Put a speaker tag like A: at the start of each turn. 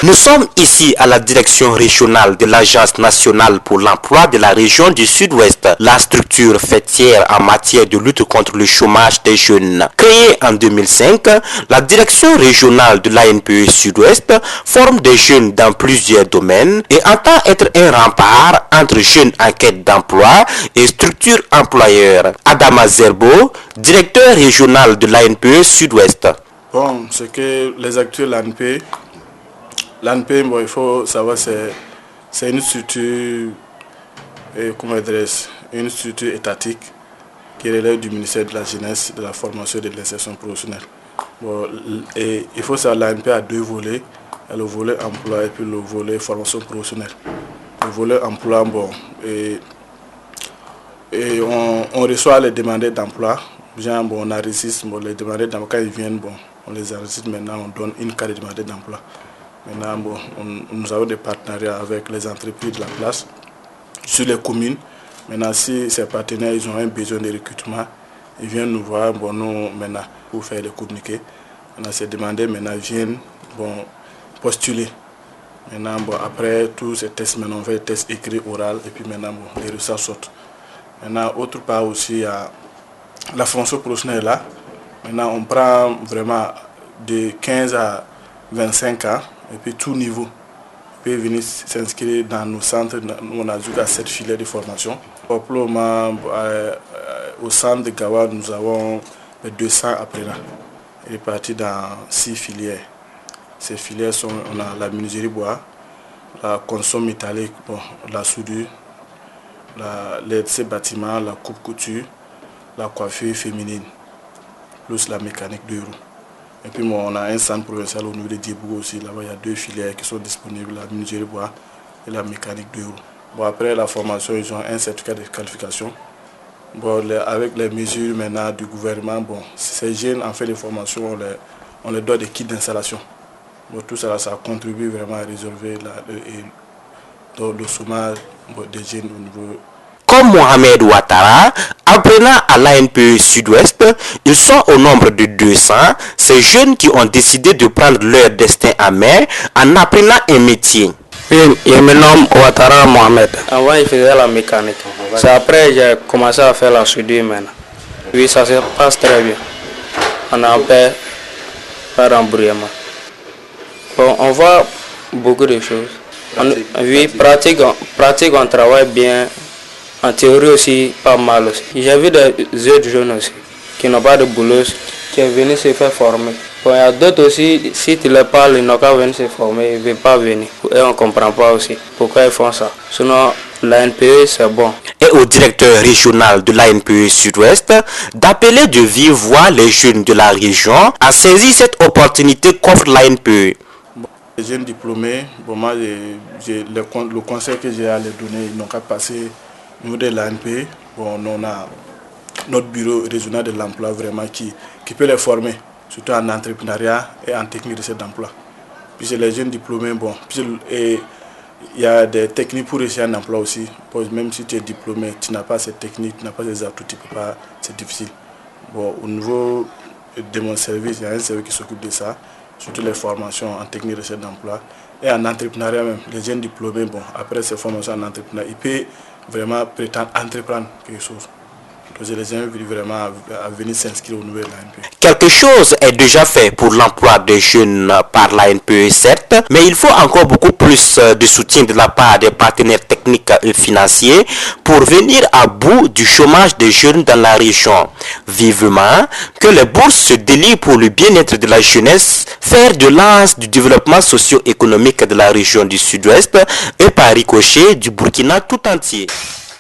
A: Nous sommes ici à la direction régionale de l'Agence nationale pour l'emploi de la région du Sud-Ouest, la structure fêtière en matière de lutte contre le chômage des jeunes. Créée en 2005, la direction régionale de l'ANPE Sud-Ouest forme des jeunes dans plusieurs domaines et entend être un rempart entre jeunes en quête d'emploi et structures employeurs. Adama Zerbo, directeur régional de l'ANPE Sud-Ouest.
B: Bon, ce que les acteurs de l'ANPE, bon, il faut savoir, c'est une structure, une structure étatique qui relève du ministère de la Jeunesse, de la Formation et de l'Insertion professionnelle. Bon, et il faut savoir, l'ANPE a deux volets, le volet emploi et puis le volet formation professionnelle. Le volet emploi, bon, et on reçoit les demandeurs d'emploi. Bien, bon, on enregistre les demandeurs d'emploi, quand ils viennent, bon, on les enregistre maintenant, on donne une carte de demandeur d'emploi. Maintenant, bon, nous avons des partenariats avec les entreprises de la place, sur les communes. Maintenant, si ces partenaires ils ont un besoin de recrutement, ils viennent nous voir, bon, nous, maintenant, pour faire les communiqués. Maintenant, ces demandeurs maintenant, viennent bon, postuler. Maintenant, bon, après tous ces tests, maintenant, on fait des tests écrits, oraux, et puis maintenant, bon, les résultats sortent. Maintenant, autre part aussi, il y a la formation professionnelle là. Maintenant, on prend vraiment de 15 à 25 ans. Et puis tout niveau peut venir s'inscrire dans nos centres. On a jusqu'à 7 filières de formation. Pour le moment, au centre de Gawa, nous avons 200 apprenants répartis dans 6 filières. Ces filières sont, on a la menuiserie bois, la consomme métallique, bon, la soudure, les bâtiments, la coupe-couture, la coiffure féminine, plus la mécanique de roue. Et puis bon, on a un centre provincial au niveau de Diebougou aussi. Là-bas, il y a 2 filières qui sont disponibles, la menuiserie bois et la mécanique de roue. Bon, après la formation, ils ont un certificat de qualification. Bon, avec les mesures maintenant du gouvernement, bon, ces jeunes en fait de formation, on les donne des kits d'installation. Bon, tout ça, ça contribue vraiment à résolver le chômage des jeunes au niveau.
A: Comme Mohamed Ouattara, apprenant à l'ANPE Sud-Ouest, ils sont au nombre de 200, ces jeunes qui ont décidé de prendre leur destin en main en apprenant un métier.
C: Oui, je me nomme Ouattara Mohamed. Avant, je faisais la mécanique. C'est après que j'ai commencé à faire la soudure maintenant. Oui, ça se passe très bien. On a pas d'embrouillement. Bon, on voit beaucoup de choses. Oui, pratique, on travaille bien. En théorie aussi, pas mal aussi. J'ai vu des autres jeunes aussi qui n'ont pas de boulot, qui sont venus se faire former. Bon, il y a d'autres aussi, si tu leur parles, ils n'ont qu'à venir se former, ils ne veulent pas venir. Et on ne comprend pas aussi pourquoi ils font ça. Sinon, l'ANPE, c'est bon.
A: Et au directeur régional de l'ANPE Sud-Ouest d'appeler de vive voix les jeunes de la région à saisir cette opportunité qu'offre l'ANPE.
B: Les jeunes diplômés, bon, moi, le conseil que j'ai à les donner, ils n'ont qu'à passer au niveau de l'ANPE. Bon, on a notre bureau régional de l'emploi vraiment qui peut les former, surtout en entrepreneuriat et en technique de cet emploi. Puis les jeunes diplômés, bon, il y a des techniques pour réussir un emploi aussi. Même si tu es diplômé, tu n'as pas ces techniques, tu n'as pas ces atouts, c'est difficile. Bon, au niveau de mon service, il y a un service qui s'occupe de ça, surtout les formations en technique de recherche d'emploi et en entrepreneuriat même. Les jeunes diplômés, bon, après ces formations en entrepreneuriat, ils peuvent vraiment prétendre entreprendre quelque chose. Donc je les invite vraiment à venir s'inscrire au nouvel ANPE.
A: Quelque chose est déjà fait pour l'emploi des jeunes par l'ANPE, certes, mais il faut encore beaucoup plus de soutien de la part des partenaires techniques et financiers pour venir à bout du chômage des jeunes dans la région. Vivement que les bourses se délient pour le bien-être de la jeunesse, faire de lance du développement socio-économique de la région du Sud-Ouest et par ricochet du Burkina tout entier.